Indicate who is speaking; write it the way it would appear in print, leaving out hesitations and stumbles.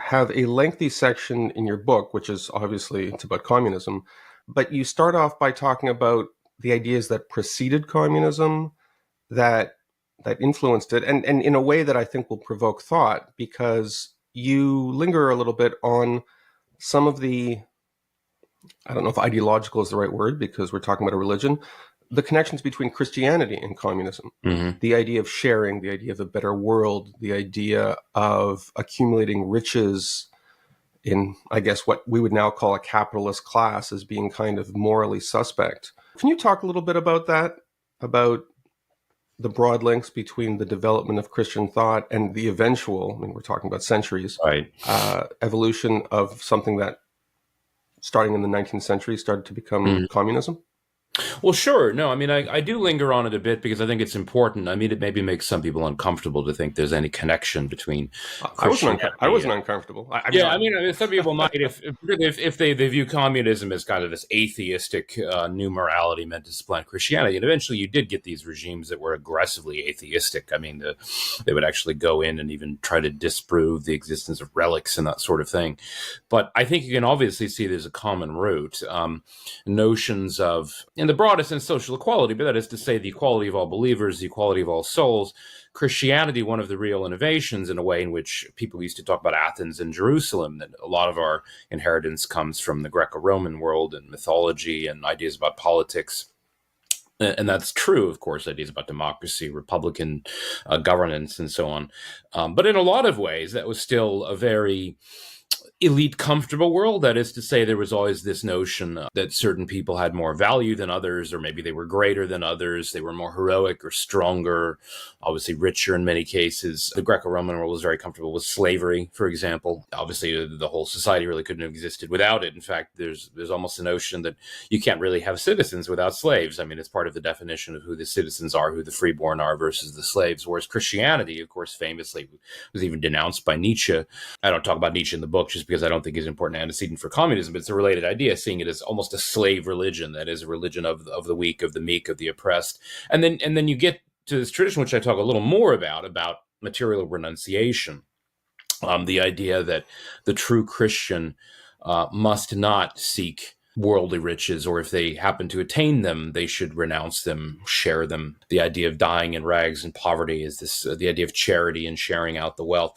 Speaker 1: have a lengthy section in your book, which is obviously it's about communism, but you start off by talking about the ideas that preceded communism, that influenced it, and in a way that I think will provoke thought, because you linger a little bit on some of the, I don't know if ideological is the right word because we're talking about a religion, the connections between Christianity and communism,
Speaker 2: Mm-hmm.
Speaker 1: the idea of sharing, the idea of a better world, the idea of accumulating riches in, I guess, what we would now call a capitalist class as being kind of morally suspect. Can you talk a little bit about that, about the broad links between the development of Christian thought and the eventual, I mean, we're talking about centuries,
Speaker 2: Right.
Speaker 1: evolution of something that, starting in the 19th century, started to become communism?
Speaker 2: Well, sure. No, I mean, I do linger on it a bit because I think it's important. I mean, it maybe makes some people uncomfortable to think there's any connection between
Speaker 1: I
Speaker 2: Christianity
Speaker 1: wasn't
Speaker 2: and
Speaker 1: uncomfortable.
Speaker 2: yeah, I mean, some people might, if they view communism as kind of this atheistic new morality meant to supplant Christianity, and eventually you did get these regimes that were aggressively atheistic. I mean, they would actually go in and even try to disprove the existence of relics and that sort of thing. But I think you can obviously see there's a common root. Notions of, in the broadest sense, social equality, but that is to say the equality of all believers, the equality of all souls. Christianity, one of the real innovations in a way in which people used to talk about Athens and Jerusalem, that a lot of our inheritance comes from the Greco-Roman world and mythology and ideas about politics. And that's true, of course, ideas about democracy, republican governance, and so on. But in a lot of ways, that was still a very elite, comfortable world. That is to say, there was always this notion that certain people had more value than others, or maybe they were greater than others. They were more heroic or stronger, obviously richer in many cases. The Greco-Roman world was very comfortable with slavery, for example. Obviously, the whole society really couldn't have existed without it. In fact, there's almost a notion that you can't really have citizens without slaves. I mean, it's part of the definition of who the citizens are, who the freeborn are versus the slaves. Whereas Christianity, of course, famously was even denounced by Nietzsche. I don't talk about Nietzsche in the book just because I don't think he's an important antecedent for communism, but it's a related idea, seeing it as almost a slave religion, that is a religion of the weak, of the meek, of the oppressed. And then you get to this tradition, which I talk a little more about material renunciation, the idea that the true Christian must not seek worldly riches, or if they happen to attain them, they should renounce them, share them. The idea of dying in rags and poverty is this, the idea of charity and sharing out the wealth.